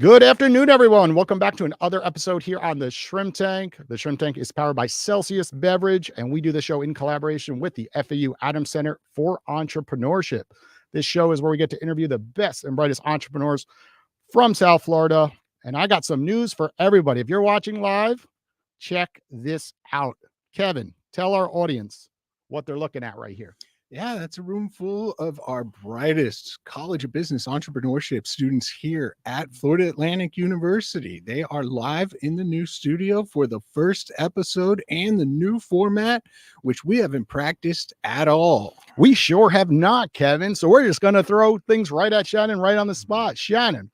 Good afternoon, everyone. Welcome back to another episode here on the Shrimp Tank. The Shrimp Tank is powered by Celsius Beverage, and we do the show in collaboration with the FAU Adams Center for Entrepreneurship. This show is where we get to interview the best and brightest entrepreneurs from South Florida. And I got some news for everybody. If you're watching live, check this out. Kevin, tell our audience what they're looking at right here. Yeah, that's a room full of our brightest College of Business Entrepreneurship students here at Florida Atlantic University. They are live in the new studio for the first episode and the new format, which we haven't practiced at all. We sure have not, Kevin. So we're just going to throw things right at Shannon, right on the spot. Shannon,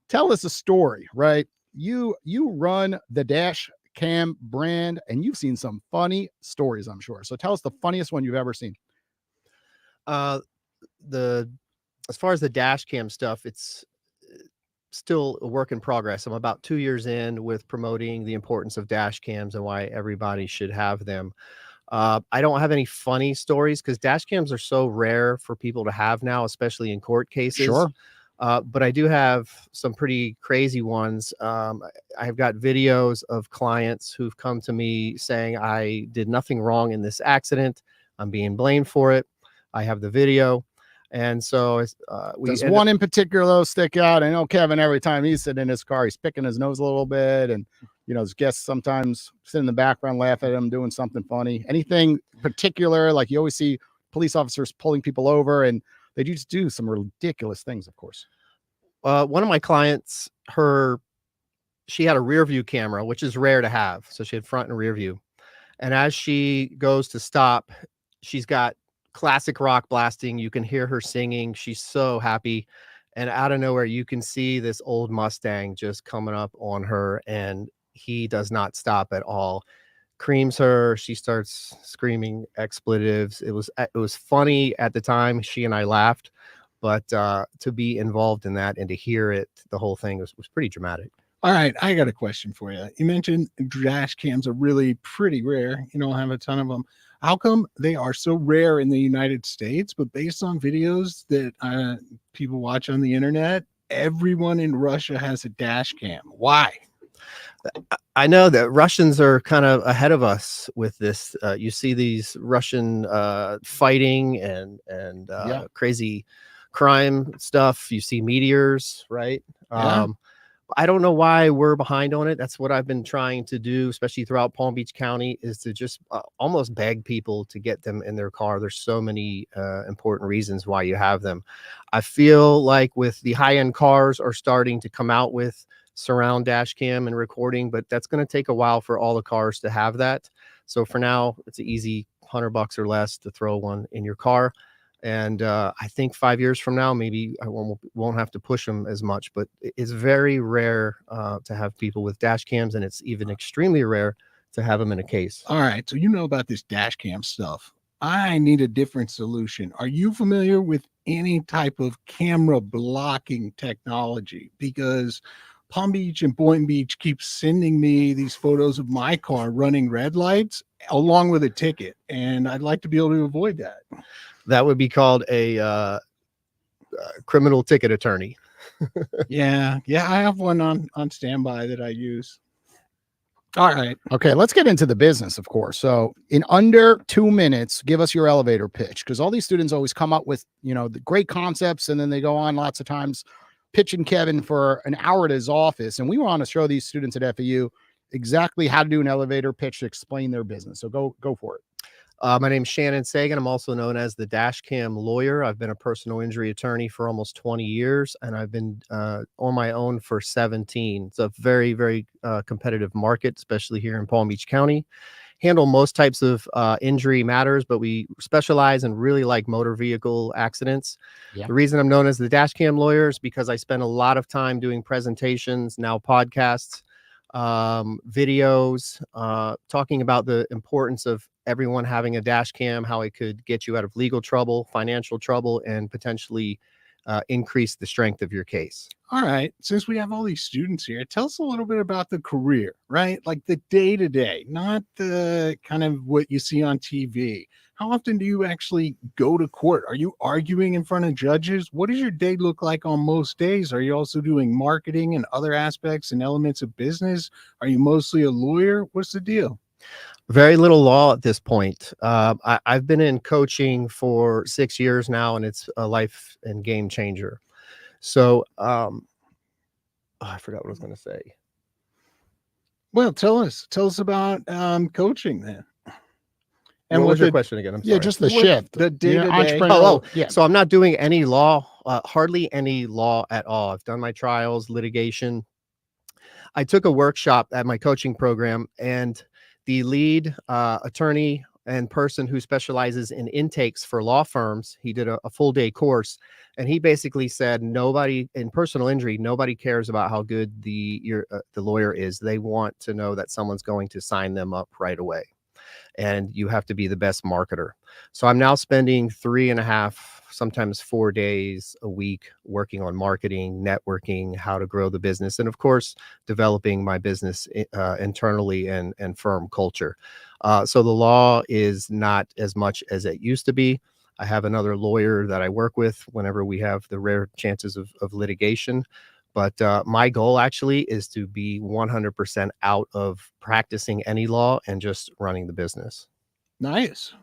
tell us a story, right? You run the Dash Cam brand, and you've seen some funny stories, I'm sure. So tell us the funniest one you've ever seen. As far as the dash cam stuff, it's still a work in progress. I'm about 2 years in with promoting the importance of dash cams and why everybody should have them. I don't have any funny stories because dash cams are so rare for people to have now, especially in court cases. Sure. But I do have some pretty crazy ones. I've got videos of clients who've come to me saying I did nothing wrong in this accident. I'm being blamed for it. I have the video. And so there's one in particular that'll stick out. I know Kevin, every time he's sitting in his car, he's picking his nose a little bit. And, you know, his guests sometimes sit in the background, laugh at him doing something funny. Anything particular, like you always see police officers pulling people over and they just do some ridiculous things, of course. One of my clients, she had a rear view camera, which is rare to have. So she had front and rear view. And as she goes to stop, she's got classic rock blasting. You can hear her singing. She's so happy. And out of nowhere, you can see this old Mustang just coming up on her. And he does not stop at all. Creams her. She starts screaming expletives. It was funny at the time. She and I laughed. But to be involved in that and to hear it, the whole thing was pretty dramatic. All right, I got a question for you. You mentioned dash cams are really pretty rare. You don't have a ton of them. How come they are so rare in the United States, but based on videos that people watch on the internet, everyone in Russia has a dash cam? Why? I know that Russians are kind of ahead of us with this. You see these Russian fighting and crazy crime stuff. You see meteors, right? Yeah. I don't know why we're behind on it. That's what I've been trying to do, especially throughout Palm Beach County, is to just almost beg people to get them in their car. There's so many important reasons why you have them. I feel like with the high-end cars are starting to come out with surround dash cam and recording, but that's going to take a while for all the cars to have that. So for now, it's an easy $100 or less to throw one in your car. And I think 5 years from now, maybe I won't have to push them as much, but it's very rare to have people with dash cams, and it's even extremely rare to have them in a case. All right, so you know about this dash cam stuff. I need a different solution. Are you familiar with any type of camera blocking technology? Because Palm Beach and Boynton Beach keep sending me these photos of my car running red lights along with a ticket, and I'd like to be able to avoid that. That would be called a criminal ticket attorney. Yeah, I have one on standby that I use. All right. Okay, let's get into the business, of course. So in under 2 minutes, give us your elevator pitch, because all these students always come up with, you know, the great concepts, and then they go on lots of times pitching Kevin for an hour at his office. And we want to show these students at FAU exactly how to do an elevator pitch to explain their business. So go for it. My name's Shannon Sagan. I'm also known as the dash cam lawyer. I've been a personal injury attorney for almost 20 years, and I've been on my own for 17. It's a very, very competitive market, especially here in Palm Beach County. Handle most types of injury matters, but we specialize in really like motor vehicle accidents. Yeah. The reason I'm known as the dash cam lawyer is because I spend a lot of time doing presentations, now podcasts, videos, talking about the importance of everyone having a dash cam, how it could get you out of legal trouble, financial trouble, and potentially increase the strength of your case. All right. Since we have all these students here, tell us a little bit about the career, right? Like the day-to-day, not the kind of what you see on TV. how often do you actually go to court? Are you arguing in front of judges? What does your day look like on most days? Are you also doing marketing and other aspects and elements of business? Are you mostly a lawyer? What's the deal? Very little law at this point. I've been in coaching for 6 years now, and it's a life and game changer. So, I forgot what I was going to say. Well, tell us about coaching then. And what was your question again? I'm sorry. Yeah, just the shift, the day-to-day. entrepreneurial. Yeah. So I'm not doing any law, hardly any law at all. I've done my trials, litigation. I took a workshop at my coaching program, and the lead attorney and person who specializes in intakes for law firms, he did a full day course, and he basically said, nobody in personal injury, nobody cares about how good the lawyer is. They want to know that someone's going to sign them up right away. And you have to be the best marketer. So I'm now spending 3.5, sometimes 4 days a week working on marketing, networking, how to grow the business, and of course, developing my business internally and firm culture. So the law is not as much as it used to be. I have another lawyer that I work with whenever we have the rare chances of litigation. But my goal actually is to be 100% out of practicing any law and just running the business. Nice.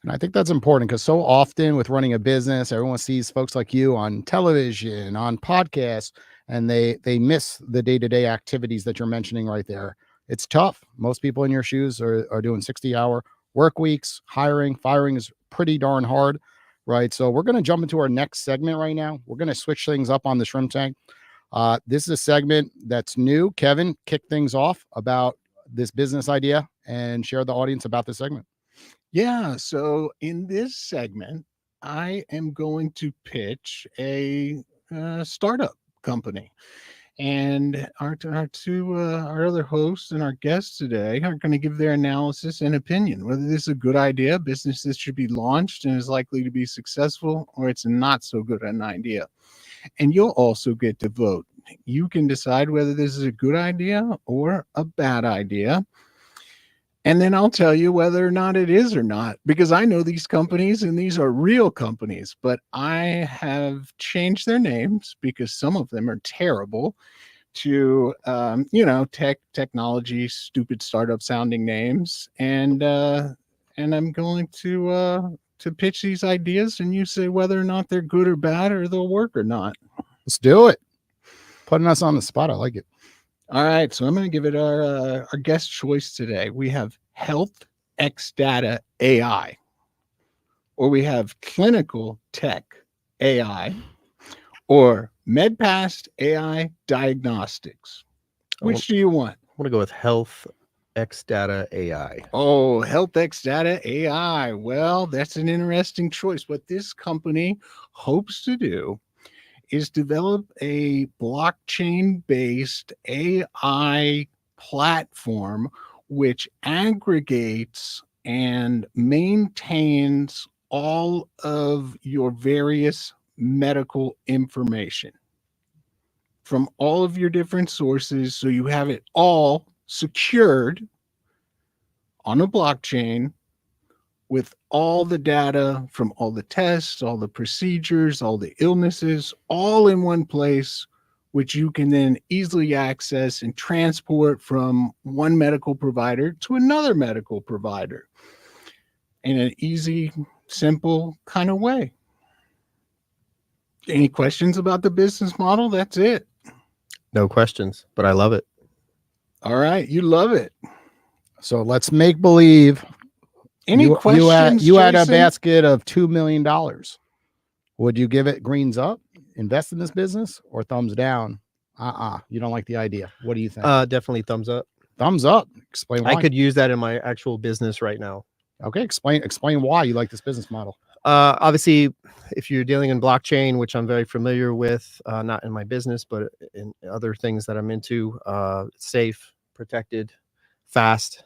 And I think that's important because so often with running a business, everyone sees folks like you on television, on podcasts, and they miss the day-to-day activities that you're mentioning right there. It's tough. Most people in your shoes are doing 60-hour work weeks. Hiring, firing is pretty darn hard. Right. So we're going to jump into our next segment right now. We're going to switch things up on the Shrimp Tank. This is a segment that's new. Kevin, kick things off about this business idea and share the audience about this segment. Yeah. So in this segment, I am going to pitch a startup company. And our other hosts and our guests today are going to give their analysis and opinion, whether this is a good idea, business that should be launched and is likely to be successful, or it's not so good an idea. And you'll also get to vote. You can decide whether this is a good idea or a bad idea. And then I'll tell you whether or not it is or not, because I know these companies and these are real companies, but I have changed their names because some of them are terrible to, technology, stupid startup sounding names. And I'm going to pitch these ideas and you say whether or not they're good or bad or they'll work or not. Let's do it. Putting us on the spot. I like it. All right, so I'm going to give it our guest choice today. We have Health X Data AI, or we have Clinical Tech AI, or MedPast AI Diagnostics. Which do you want? I want to go with Health X Data AI. Oh, Health X Data AI. Well, that's an interesting choice. What this company hopes to do is develop a blockchain-based AI platform which aggregates and maintains all of your various medical information from all of your different sources, so you have it all secured on a blockchain with all the data from all the tests, all the procedures, all the illnesses, all in one place, which you can then easily access and transport from one medical provider to another medical provider in an easy, simple kind of way. Any questions about the business model? That's it. No questions, but I love it. All right. You love it. So let's make believe. Any questions? You had a Jason? basket of $2 million. Would you give it greens up, invest in this business, or thumbs down? You don't like the idea. What do you think? Definitely thumbs up. Thumbs up. Explain why. I could use that in my actual business right now. Okay, explain why you like this business model. Obviously, if you're dealing in blockchain, which I'm very familiar with, not in my business, but in other things that I'm into, safe, protected, fast.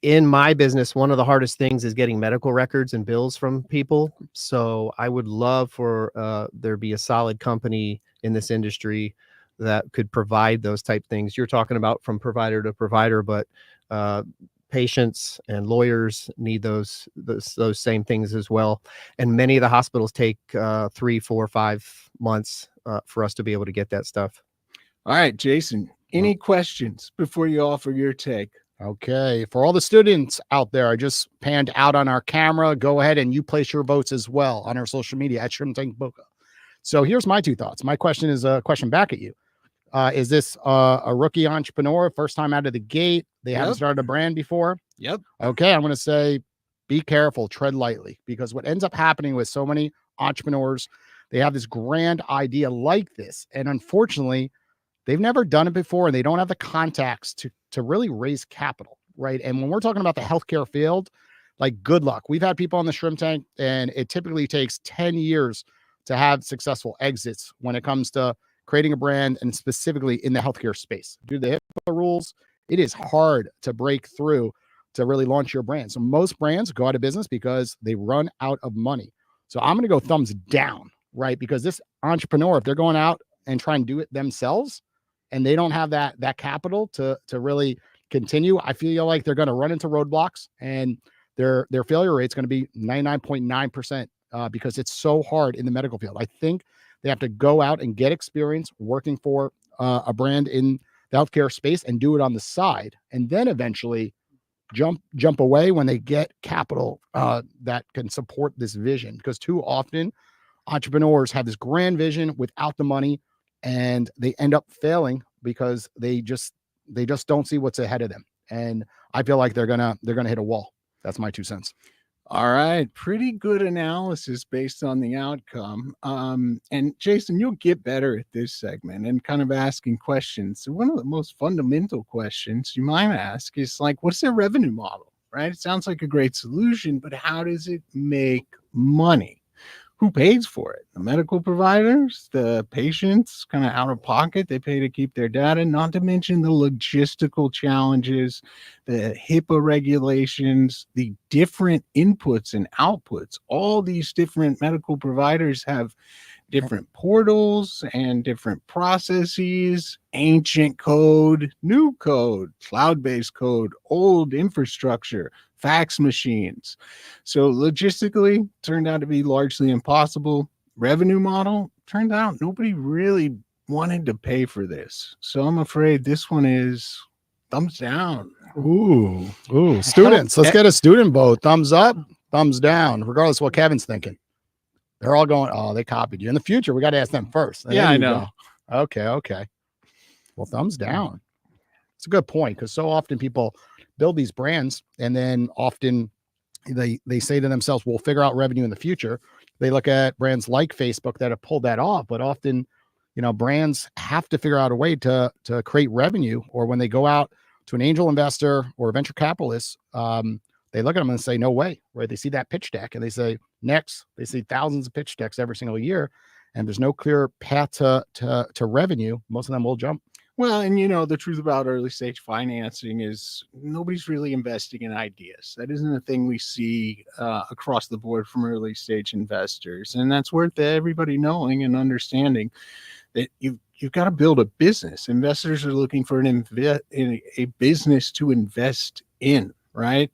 In my business, one of the hardest things is getting medical records and bills from people. So I would love for there be a solid company in this industry that could provide those type things you're talking about from provider to provider, but patients and lawyers need those same things as well. And many of the hospitals take 3, 4, 5 months for us to be able to get that stuff. All right, Jason, any questions before you offer your take? Okay, for all the students out there, I just panned out on our camera. Go ahead and you place your votes as well on our social media at Shrimp Tank Boca. So here's my 2 thoughts. My question is a question back at you. Is this a rookie entrepreneur, first time out of the gate? They haven't started a brand before? Yep. Okay, I'm going to say be careful, tread lightly, because what ends up happening with so many entrepreneurs, they have this grand idea like this, and unfortunately, they've never done it before, and they don't have the contacts to really raise capital, right? And when we're talking about the healthcare field, like, good luck. We've had people on the Shrimp Tank, and it typically takes 10 years to have successful exits when it comes to creating a brand, and specifically in the healthcare space. Due to the HIPAA rules, it is hard to break through to really launch your brand. So most brands go out of business because they run out of money. So I'm going to go thumbs down, right? Because this entrepreneur, if they're going out and trying to do it themselves and they don't have that capital to really continue, I feel like they're going to run into roadblocks, and their failure rate is going to be 99.9% because it's so hard in the medical field. I think they have to go out and get experience working for a brand in the healthcare space and do it on the side, and then eventually jump away when they get capital that can support this vision. Because too often entrepreneurs have this grand vision without the money, and they end up failing because they just don't see what's ahead of them. And I feel like they're gonna hit a wall. That's my 2 cents. All right, pretty good analysis based on the outcome. And Jason, you'll get better at this segment and kind of asking questions. So one of the most fundamental questions you might ask is like, what's their revenue model, right? It sounds like a great solution, but how does it make money? Who pays for it? The medical providers, the patients, kind of out of pocket, they pay to keep their data, not to mention the logistical challenges, the HIPAA regulations, the different inputs and outputs. All these different medical providers have different portals and different processes, ancient code, new code, cloud-based code, old infrastructure, fax machines. So logistically, turned out to be largely impossible. Revenue model, turned out nobody really wanted to pay for this. So I'm afraid this one is thumbs down. Ooh, students, let's get a student vote. Thumbs up, thumbs down, regardless of what Kevin's thinking. They're all going, oh, they copied you. In the future, we got to ask them first. Yeah, I know. Okay. Well, thumbs down. It's a good point, because so often people build these brands, and then often they say to themselves, we'll figure out revenue in the future. They look at brands like Facebook that have pulled that off, but often, brands have to figure out a way to create revenue, or when they go out to an angel investor or a venture capitalist, they look at them and say, no way, right? They see that pitch deck and they say, next. They see thousands of pitch decks every single year, and there's no clear path to revenue. Most of them will jump. Well, and the truth about early stage financing is nobody's really investing in ideas. That isn't a thing we see across the board from early stage investors. And that's worth everybody knowing and understanding that you've got to build a business. Investors are looking for a business to invest in, right?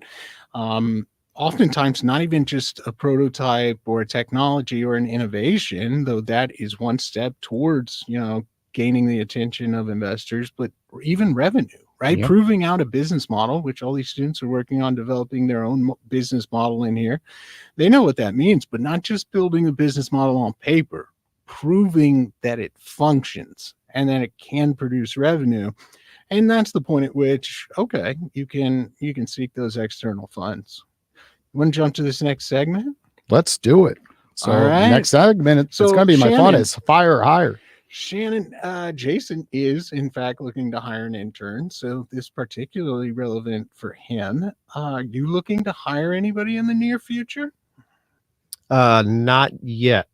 Oftentimes not even just a prototype or a technology or an innovation, though that is one step towards, gaining the attention of investors, but even revenue, right? Yep. Proving out a business model, which all these students are working on developing their own business model in here. They know what that means, but not just building a business model on paper, proving that it functions and that it can produce revenue. And that's the point at which, okay, you can seek those external funds. You want to jump to this next segment? Let's do it. So all right. Next segment, it's going to be my funnest, fire or hire. Shannon, Jason is in fact looking to hire an intern, so this is particularly relevant for him. Are you looking to hire anybody in the near future? Not yet.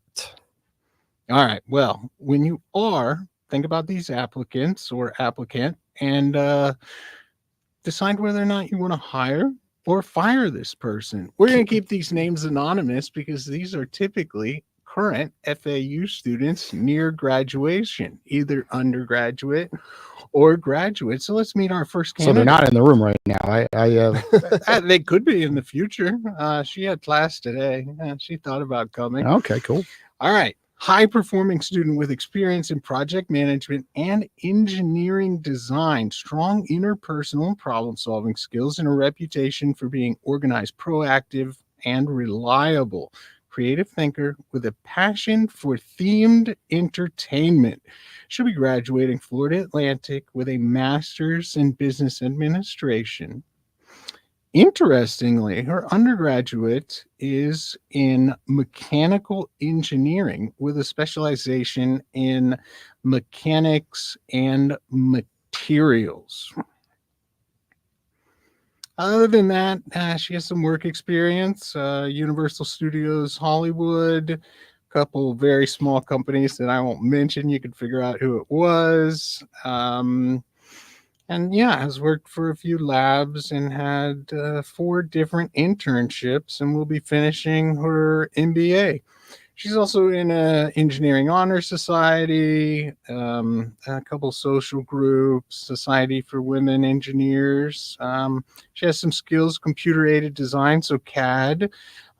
All right. Well, when you are, think about these applicant and decide whether or not you want to hire or fire this person. We're going to keep these names anonymous because these are typically current FAU students near graduation, either undergraduate or graduate. So let's meet our first So candidate. they're not in the room right now. They could be in the future. She had class today. She thought about coming. Okay, cool. All right. High performing student with experience in project management and engineering design, strong interpersonal problem solving skills, and a reputation for being organized, proactive, and reliable. Creative thinker with a passion for themed entertainment. She'll be graduating Florida Atlantic with a master's in business administration. Interestingly, her undergraduate is in mechanical engineering with a specialization in mechanics and materials. Other than that, she has some work experience, Universal Studios Hollywood, a couple very small companies that I won't mention. You can figure out who it was. And yeah, has worked for a few labs and had 4 different internships, and will be finishing her MBA. She's also in an engineering honor society, a couple social groups, Society for Women Engineers. She has some skills, computer-aided design, so CAD,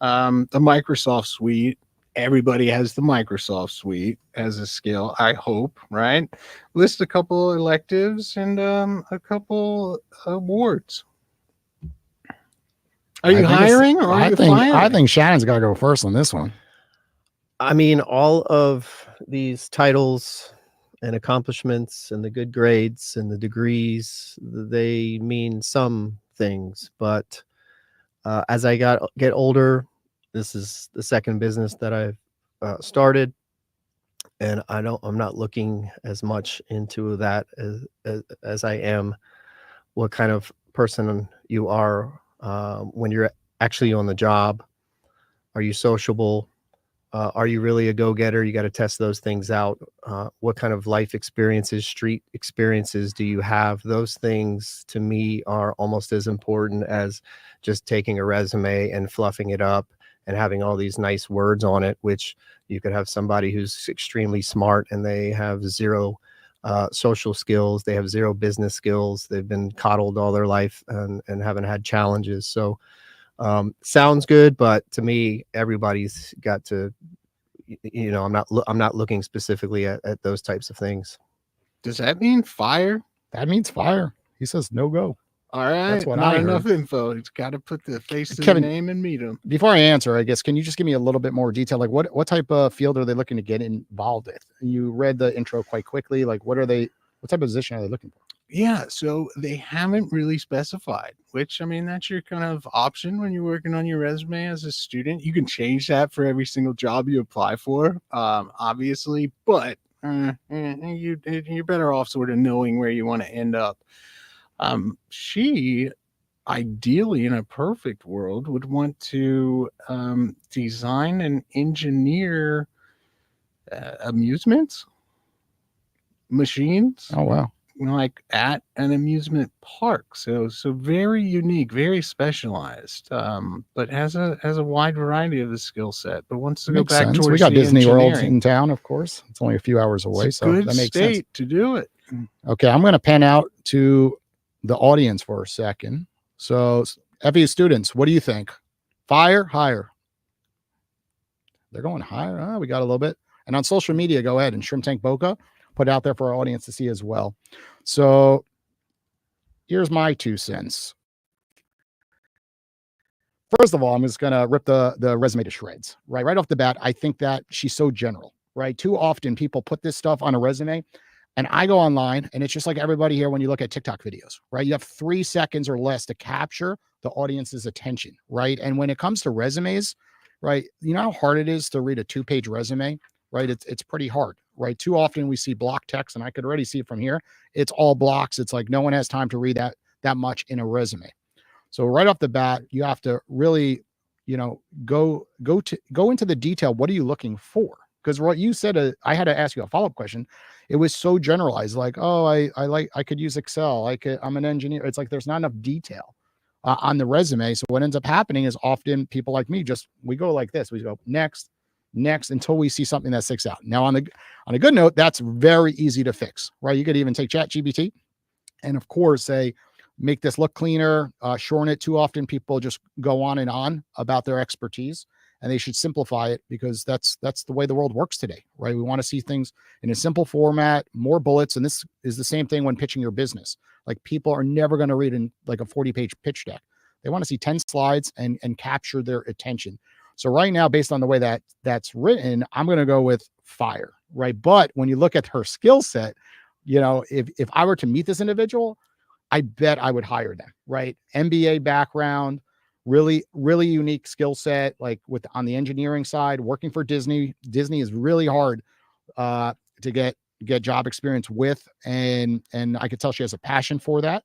the Microsoft suite. Everybody has the Microsoft suite as a skill, I hope, right? List a couple electives and a couple awards. Are you hiring or are you firing? I think Shannon's got to go first on this one. I mean, all of these titles and accomplishments and the good grades and the degrees, they mean some things. But as I get older, this is the second business that I've started, and I'm not looking as much into that as I am what kind of person you are when you're actually on the job. Are you sociable? Are you really a go-getter? You got to test those things out. What kind of life experiences, street experiences do you have? Those things to me are almost as important as just taking a resume and fluffing it up and having all these nice words on it, which you could have somebody who's extremely smart and they have zero social skills. They have zero business skills. They've been coddled all their life and haven't had challenges. So sounds good, but to me, everybody's got to, I'm not looking specifically at those types of things. Does that mean fire? That means fire. He says no go. All right. That's what not I enough heard. Info. It's got to put the face to Kevin, the name and meet them. Before I answer, I guess, can you just give me a little bit more detail? Like what type of field are they looking to get involved with? You read the intro quite quickly. Like what type of position are they looking for? Yeah, so they haven't really specified, which, I mean, that's your kind of option when you're working on your resume as a student. You can change that for every single job you apply for, obviously, but you're better off sort of knowing where you want to end up. She, ideally, in a perfect world, would want to design and engineer amusements, machines. Oh, wow. Like at an amusement park, so very unique, very specialized, but has a wide variety of the skill set. But wants to go back towards we got Disney World in engineering. town, of course. It's only a few hours away, It's a so good that makes state sense to do it. Okay, I'm going to pan out to the audience for a second. So, FE students, what do you think? Fire, higher? They're going higher. Oh, we got a little bit. And on social media, go ahead and Shrimp Tank Boca, put it out there for our audience to see as well. So here's my 2 cents. First of all, I'm just going to rip the resume to shreds, right? Right off the bat, I think that she's so general, right? Too often people put this stuff on a resume, and I go online and it's just like everybody here when you look at TikTok videos, right? You have 3 seconds or less to capture the audience's attention, right? And when it comes to resumes, right, you know how hard it is to read a 2-page resume, right? It's pretty hard, right? Too often we see block text, and I could already see it from here. It's all blocks. It's like no one has time to read that much in a resume. So right off the bat, you have to really, go into the detail. What are you looking for? Because what you said, I had to ask you a follow-up question. It was so generalized, like, oh, I could use Excel. I'm an engineer. It's like there's not enough detail on the resume. So what ends up happening is often people like me we go like this. We go next, next, until we see something that sticks out. Now, on a good note, that's very easy to fix, right? You could even take ChatGPT and, of course, say, make this look cleaner, shorten it. Too often people just go on and on about their expertise, and they should simplify it, because that's the way the world works today, right? We want to see things in a simple format, more bullets. And this is the same thing when pitching your business. Like, people are never going to read in like a 40-page pitch deck. They want to see 10 slides and capture their attention. So right now, based on the way that's written, I'm going to go with fire, right? But when you look at her skill set, if I were to meet this individual, I bet I would hire them, right? MBA background, really, really unique skill set, like on the engineering side, working for Disney. Disney is really hard to get job experience with. And I could tell she has a passion for that.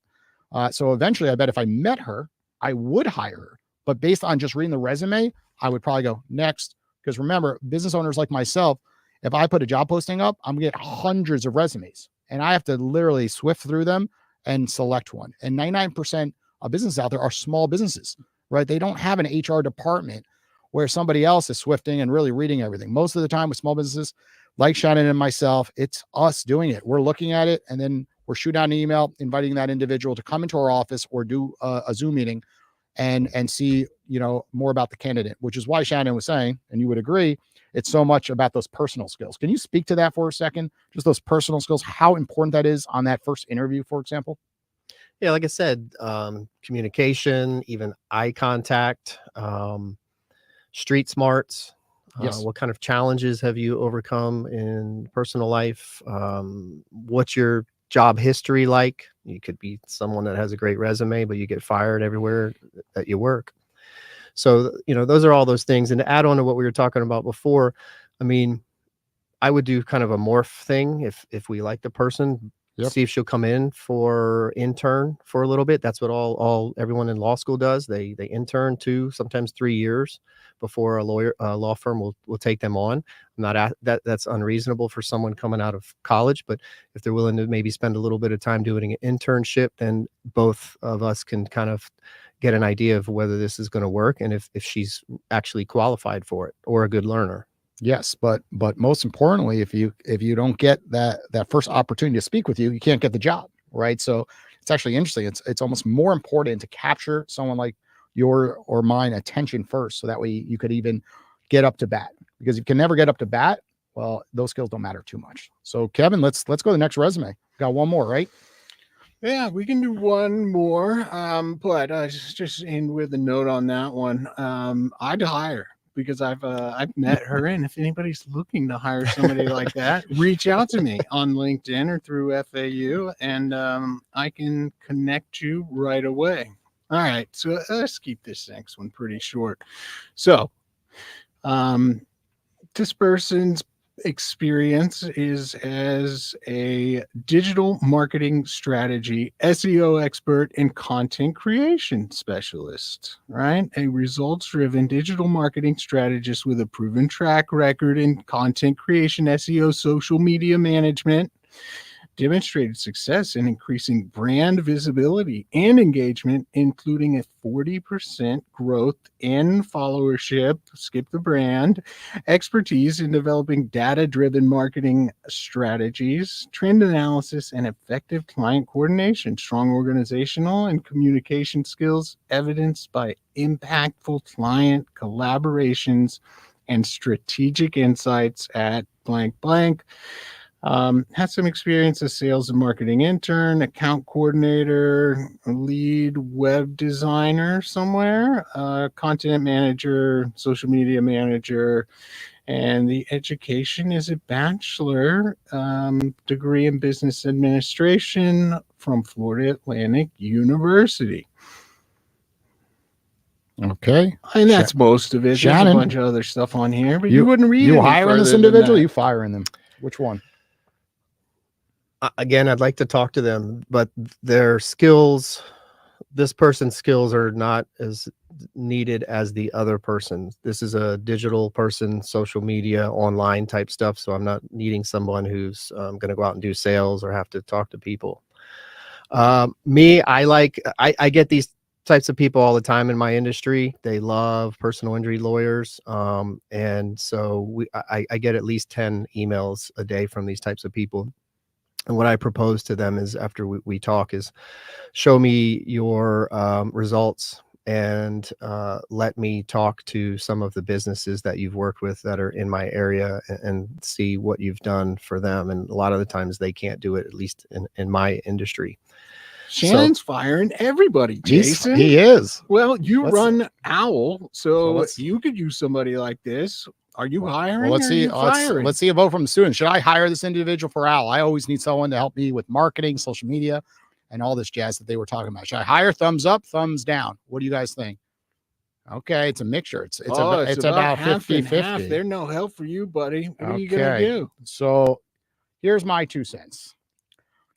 So eventually, I bet if I met her, I would hire her. But based on just reading the resume, I would probably go next. Because remember, business owners like myself, if I put a job posting up, I'm going to get hundreds of resumes, and I have to literally swift through them and select one. And 99% of businesses out there are small businesses, right? They don't have an HR department where somebody else is swifting and really reading everything. Most of the time with small businesses like Shannon and myself, it's us doing it. We're looking at it, and then we're shooting out an email inviting that individual to come into our office or do a Zoom meeting and see, more about the candidate, which is why Shannon was saying, and you would agree, it's so much about those personal skills. Can you speak to that for a second? Just those personal skills, how important that is on that first interview, for example? Yeah, like I said, communication, even eye contact, street smarts. Yes. What kind of challenges have you overcome in personal life? What's your job history like? You could be someone that has a great resume, but you get fired everywhere that you work. So, those are all those things. And to add on to what we were talking about before, I mean, I would do kind of a morph thing if we like the person. Yep. See if she'll come in for intern for a little bit. That's what everyone in law school does. They intern 2, sometimes 3 years before a law firm will take them on. I'm not that's unreasonable for someone coming out of college, but if they're willing to maybe spend a little bit of time doing an internship, then both of us can kind of get an idea of whether this is going to work and if she's actually qualified for it or a good learner. Yes, but most importantly, if you don't get that first opportunity to speak with you, you can't get the job, right? So it's actually interesting. It's almost more important to capture someone like your or mine attention first, so that way you could even get up to bat. Because if you can never get up to bat, well, those skills don't matter too much. So Kevin, let's go to the next resume. Got one more, right? Yeah, we can do one more. But just end with a note on that one. I'd hire, because I've met her, and if anybody's looking to hire somebody like that, reach out to me on LinkedIn or through FAU, and I can connect you right away. All right, so let's keep this next one pretty short. So, this person's experience is as a digital marketing strategy, SEO expert, and content creation specialist, right? A results-driven digital marketing strategist with a proven track record in content creation, SEO, social media management, demonstrated success in increasing brand visibility and engagement, including a 40% growth in followership, skip the brand, expertise in developing data-driven marketing strategies, trend analysis, and effective client coordination, strong organizational and communication skills evidenced by impactful client collaborations and strategic insights at blank blank. Had some experience as sales and marketing intern, account coordinator, lead web designer somewhere, content manager, social media manager, and the education is a bachelor degree in business administration from Florida Atlantic University. Okay. And that's most of it. Shannon, there's a bunch of other stuff on here, but you wouldn't read you any hiring this further than individual, that. you firing them? Which one? Again, I'd like to talk to them, but their skills, this person's skills are not as needed as the other person. This is a digital person, social media, online type stuff. So I'm not needing someone who's going to go out and do sales or have to talk to people. I get these types of people all the time in my industry. They love personal injury lawyers. And so I get at least 10 emails a day from these types of people. And what I propose to them is, after we talk, is show me your results, and let me talk to some of the businesses that you've worked with that are in my area, and see what you've done for them. And a lot of the times they can't do it, at least in my industry. Shannon's firing everybody, Jason. He is. Well, you Let's- run Owl, so let's- you could use somebody like this. Are you hiring? Well, let's or are see. you firing? Let's see a vote from the students. Should I hire this individual for Al? I always need someone to help me with marketing, social media, and all this jazz that they were talking about. Should I hire? Thumbs up, thumbs down. What do you guys think? Okay, it's a mixture. It's about half and 50-50. half. They're no help for you, buddy. What are you gonna do? So here's my 2 cents.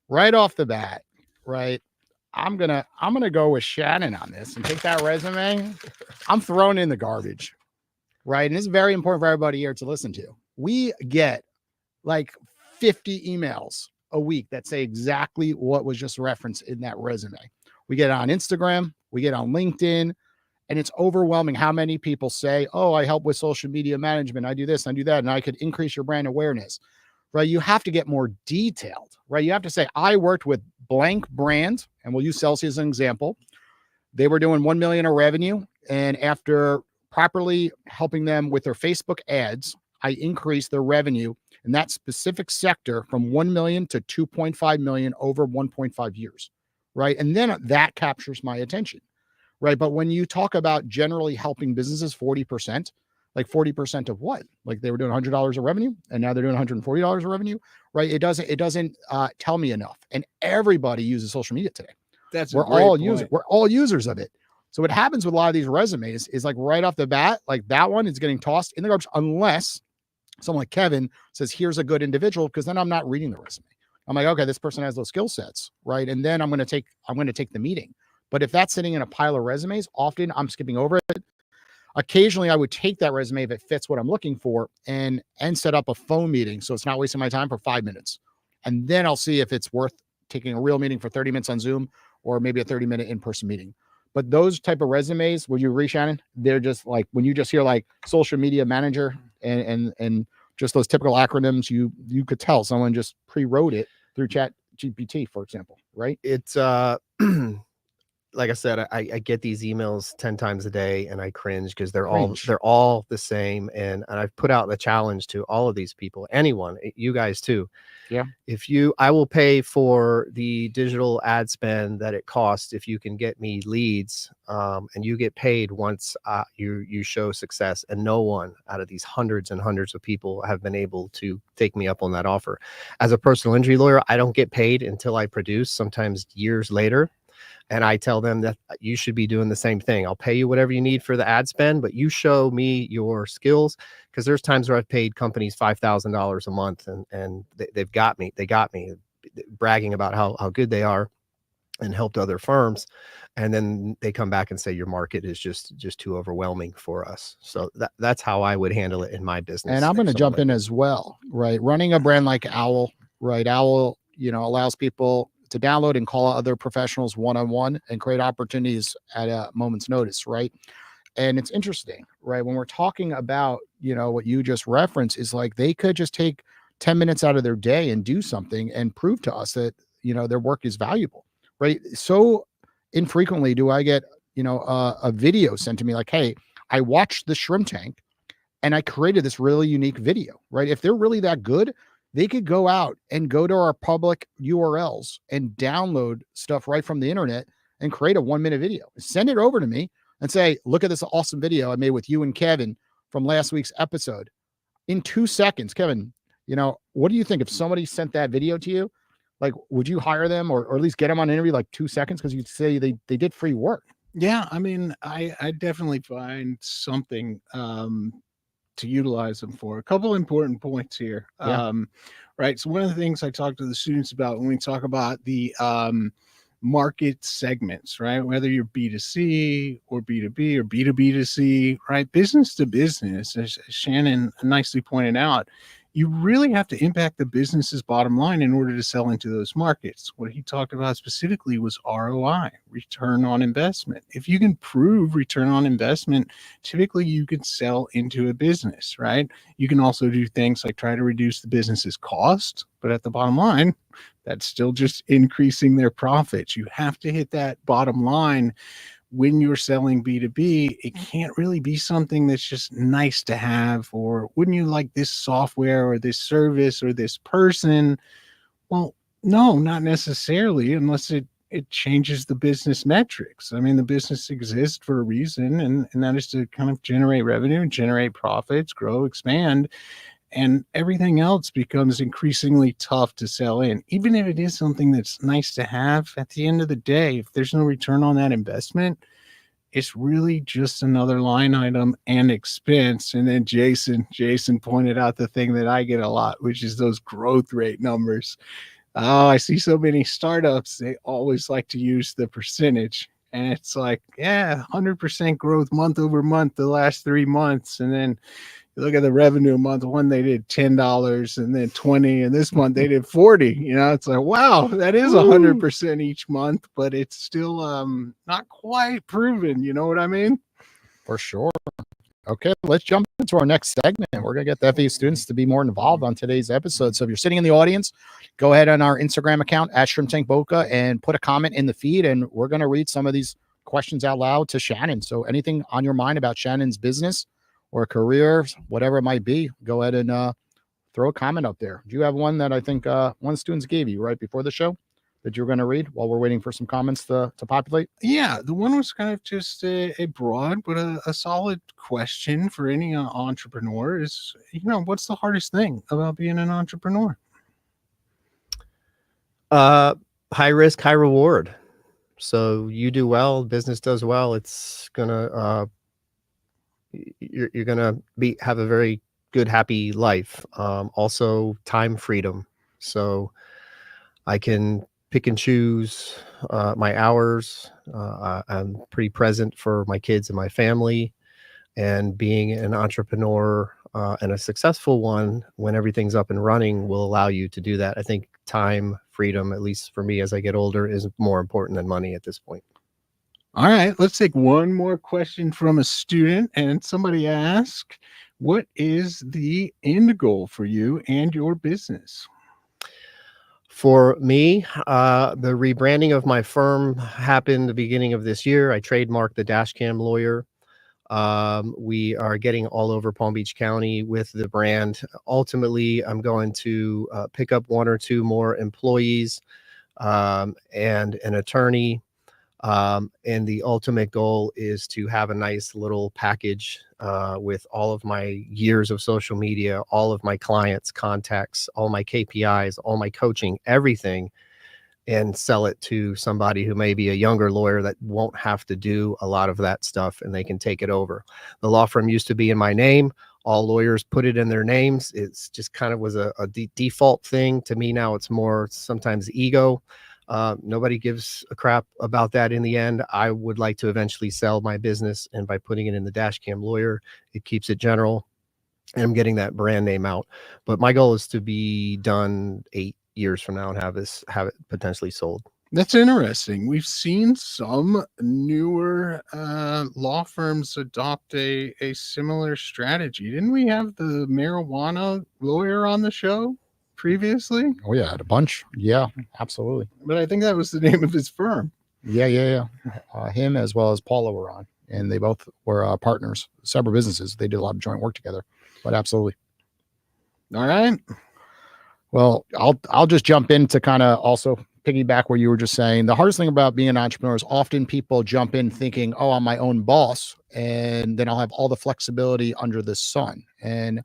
Right off the bat, right? I'm gonna go with Shannon on this and take that resume. I'm throwing in the garbage. Right. And it's very important for everybody here to listen to. We get like 50 emails a week that say exactly what was just referenced in that resume. We get it on Instagram, we get on LinkedIn, and it's overwhelming how many people say, oh, I help with social media management. I do this, I do that, and I could increase your brand awareness. Right. You have to get more detailed, right? You have to say, I worked with blank brand, and we'll use Celsius as an example. They were doing 1 million of revenue. And after properly helping them with their Facebook ads, I increased their revenue in that specific sector from 1 million to 2.5 million over 1.5 years. Right. And then that captures my attention. Right. But when you talk about generally helping businesses 40%, like 40% of what? Like they were doing $100 of revenue and now they're doing $140 of revenue. Right. It doesn't tell me enough. And everybody uses social media today. We're all users of it. So what happens with a lot of these resumes is, like, right off the bat, like that one is getting tossed in the garbage, unless someone like Kevin says, here's a good individual, because then I'm not reading the resume. I'm like, okay, this person has those skill sets, right? And then I'm going to take the meeting. But if that's sitting in a pile of resumes, often I'm skipping over it. Occasionally I would take that resume if it fits what I'm looking for and set up a phone meeting, so it's not wasting my time, for 5 minutes. And then I'll see if it's worth taking a real meeting for 30 minutes on Zoom, or maybe a 30-minute in-person meeting. But those type of resumes, would you agree, Shannon? They're just like, when you just hear like social media manager and just those typical acronyms, you could tell someone just pre-wrote it through Chat GPT, for example, right? It's like I said, I get these emails 10 times a day, and I cringe, because they're all the same. And I've put out the challenge to all of these people, anyone, you guys too. Yeah. I will pay for the digital ad spend that it costs if you can get me leads, and you get paid once you show success. And no one out of these hundreds and hundreds of people have been able to take me up on that offer. As a personal injury lawyer, I don't get paid until I produce, sometimes years later. And I tell them that you should be doing the same thing. I'll pay you whatever you need for the ad spend, but you show me your skills, because there's times where I've paid companies $5,000 a month, and they got me bragging about how good they are and helped other firms. And then they come back and say, your market is just too overwhelming for us. So that's how I would handle it in my business. And I'm going to jump in as well, right? Running a brand like Owl, right? Owl, allows people to download and call other professionals one-on-one and create opportunities at a moment's notice, right? And it's interesting, right? When we're talking about, what you just referenced, is like they could just take 10 minutes out of their day and do something and prove to us that, their work is valuable, right? So infrequently do I get, a video sent to me like, hey, I watched the Shrimp Tank and I created this really unique video, right? If they're really that good, they could go out and go to our public URLs and download stuff right from the internet and create a 1-minute video. Send it over to me and say, look at this awesome video I made with you and Kevin from last week's episode. In 2 seconds, Kevin, what do you think if somebody sent that video to you? Like, would you hire them or at least get them on an interview like 2 seconds? Because you'd say they did free work. Yeah, I mean, I definitely find something to utilize them for. A couple important points here. Yeah. Right. So one of the things I talk to the students about when we talk about the market segments, right? Whether you're B2C or B2B or B2B2C, right? Business to business, as Shannon nicely pointed out, you really have to impact the business's bottom line in order to sell into those markets. What he talked about specifically was ROI, return on investment. If you can prove return on investment, typically you can sell into a business, right? You can also do things like try to reduce the business's cost, but at the bottom line, that's still just increasing their profits. You have to hit that bottom line when you're selling B2B. It can't really be something that's just nice to have, or wouldn't you like this software or this service or this person? Well, no, not necessarily, unless it changes the business metrics. I mean, the business exists for a reason, and that is to kind of generate revenue, generate profits, grow, expand. And everything else becomes increasingly tough to sell in. Even if it is something that's nice to have, at the end of the day, if there's no return on that investment, it's really just another line item and expense. And then Jason pointed out the thing that I get a lot, which is those growth rate numbers. Oh, I see so many startups, they always like to use the percentage. And it's like, yeah, 100% growth month over month the last 3 months. And then you look at the revenue month one, they did $10 and then 20, and this month they did 40. You know, it's like, wow, that is 100% each month, but it's still not quite proven. You know what I mean? For sure. Okay, let's jump into our next segment. We're going to get the FAU students to be more involved on today's episode. So if you're sitting in the audience, go ahead on our Instagram account at Shrimp Tank Boca and put a comment in the feed, and we're going to read some of these questions out loud to Shannon. So anything on your mind about Shannon's business or career, whatever it might be, go ahead and throw a comment up there. Do you have one that I think one of the students gave you right before the show that you're going to read while we're waiting for some comments to populate? Yeah, the one was kind of just a broad but a solid question for any entrepreneur is, what's the hardest thing about being an entrepreneur? High risk, high reward. So you do well, business does well, it's gonna you're gonna have a very good, happy life. Also time freedom. So I can pick and choose my hours. I'm pretty present for my kids and my family, and being an entrepreneur and a successful one when everything's up and running will allow you to do that. I think time freedom, at least for me as I get older, is more important than money at this point. All right, let's take one more question from a student. And somebody asked, what is the end goal for you and your business? For me, the rebranding of my firm happened the beginning of this year. I trademarked the Dashcam Lawyer. We are getting all over Palm Beach County with the brand. Ultimately, I'm going to pick up 1 or 2 more employees and an attorney. And the ultimate goal is to have a nice little package with all of my years of social media, all of my clients' contacts, all my KPIs, all my coaching, everything, and sell it to somebody who may be a younger lawyer that won't have to do a lot of that stuff, and they can take it over. The law firm used to be in my name. All lawyers put it in their names. It's just kind of was a default thing. To me now, it's more sometimes ego. Nobody gives a crap about that in the end. I would like to eventually sell my business, and by putting it in the Dashcam Lawyer, it keeps it general, and I'm getting that brand name out. But my goal is to be done 8 years from now and have it potentially sold. That's interesting. We've seen some newer law firms adopt a similar strategy. Didn't we have the marijuana lawyer on the show previously? Oh yeah, a bunch. Yeah, absolutely. But I think that was the name of his firm. Yeah. Him as well as Paula were on, and they both were partners, several businesses. They did a lot of joint work together, but absolutely. All right. Well, I'll just jump in to kind of also piggyback where you were just saying the hardest thing about being an entrepreneur is often people jump in thinking, oh, I'm my own boss, and then I'll have all the flexibility under the sun. And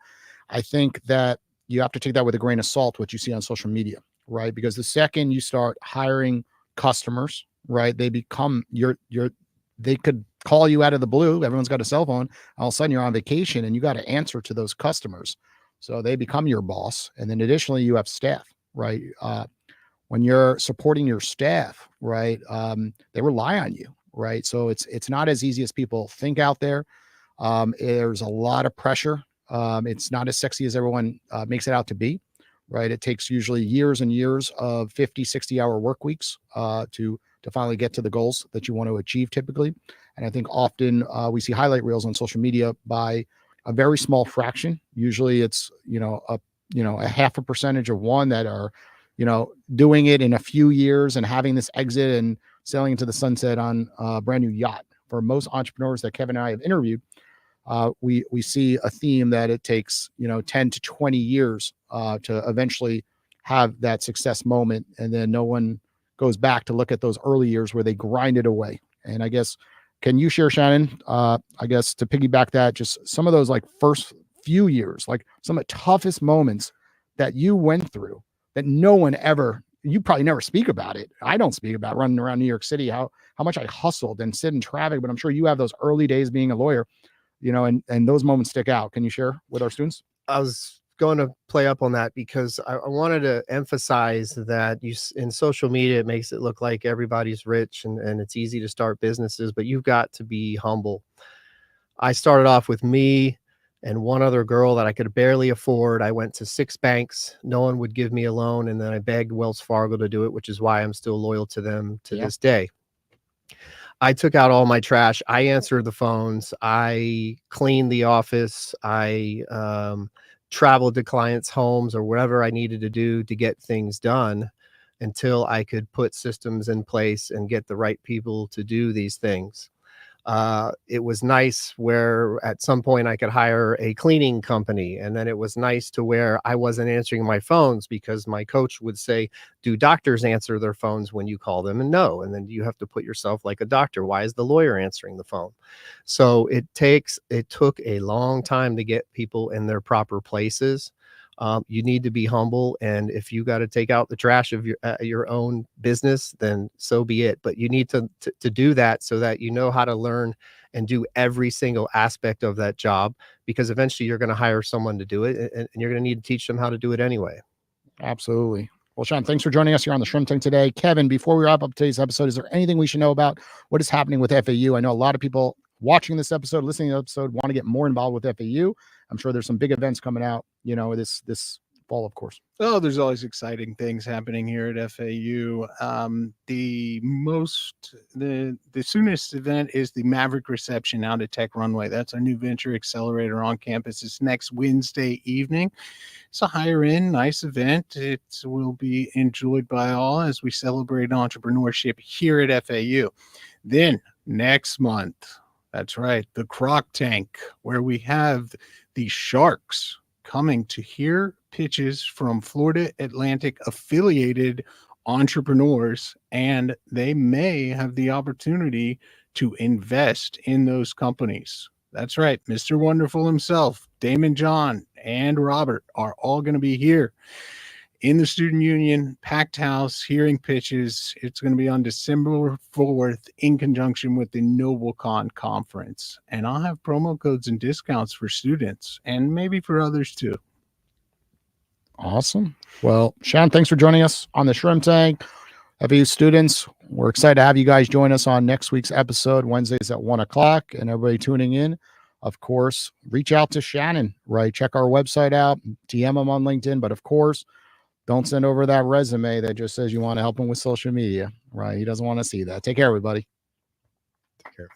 I think that you have to take that with a grain of salt, what you see on social media, right? Because the second you start hiring customers, right, they become they could call you out of the blue. Everyone's got a cell phone. All of a sudden you're on vacation and you got to answer to those customers. So they become your boss. And then additionally, you have staff, right? When you're supporting your staff, right, they rely on you, right? So it's not as easy as people think out there. There's a lot of pressure It's not as sexy as everyone makes it out to be, right? It takes usually years and years of 50, 60-hour work weeks to finally get to the goals that you want to achieve typically. And I think often we see highlight reels on social media by a very small fraction. Usually it's, a half a percentage of one that are, doing it in a few years and having this exit and sailing into the sunset on a brand new yacht. For most entrepreneurs that Kevin and I have interviewed, we see a theme that it takes 10 to 20 years to eventually have that success moment, and then no one goes back to look at those early years where they grinded away. And I guess, can you share, Shannon, I guess to piggyback that, just some of those like first few years, like some of the toughest moments that you went through that no one ever, you probably never speak about it. I don't speak about running around New York City, how much I hustled and sit in traffic, but I'm sure you have those early days being a lawyer, and those moments stick out. Can you share with our students? I was going to play up on that because I wanted to emphasize that in social media, it makes it look like everybody's rich and it's easy to start businesses, but you've got to be humble. I started off with me and one other girl that I could barely afford. I went to 6 banks. No one would give me a loan. And then I begged Wells Fargo to do it, which is why I'm still loyal to them to this day. I took out all my trash. I answered the phones. I cleaned the office. I traveled to clients' homes or wherever I needed to do to get things done until I could put systems in place and get the right people to do these things. It was nice where at some point I could hire a cleaning company. And then it was nice to where I wasn't answering my phones because my coach would say, do doctors answer their phones when you call them? And no. And then you have to put yourself like a doctor. Why is the lawyer answering the phone? So it took a long time to get people in their proper places. You need to be humble. And if you got to take out the trash of your own business, then so be it. But you need to do that so that you know how to learn and do every single aspect of that job, because eventually you're going to hire someone to do it and you're going to need to teach them how to do it anyway. Absolutely. Well, Sean, thanks for joining us here on the Shrimp Tank today. Kevin, before we wrap up today's episode, is there anything we should know about what is happening with FAU? I know a lot of people watching this episode, listening to the episode, want to get more involved with FAU. I'm sure there's some big events coming out, this fall, of course. Oh, there's always exciting things happening here at FAU. The soonest event is the Maverick reception out at Tech Runway. That's our new venture accelerator on campus. It's next Wednesday evening. It's a higher end, nice event. It will be enjoyed by all as we celebrate entrepreneurship here at FAU. Then next month, that's right, the Croc Tank, where we have the Sharks coming to hear pitches from Florida Atlantic affiliated entrepreneurs, and they may have the opportunity to invest in those companies. That's right, Mr. Wonderful himself, Damon John, and Robert are all going to be here in the Student Union, packed house, hearing pitches. It's going to be on December 4th in conjunction with the NobleCon conference. And I'll have promo codes and discounts for students and maybe for others too. Awesome. Well, Sean, thanks for joining us on the Shrimp Tank. FAU students, we're excited to have you guys join us on next week's episode, Wednesdays at 1:00. And everybody tuning in, of course, reach out to Shannon, right? Check our website out, DM him on LinkedIn. But of course, don't send over that resume that just says you want to help him with social media, right? He doesn't want to see that. Take care, everybody. Take care.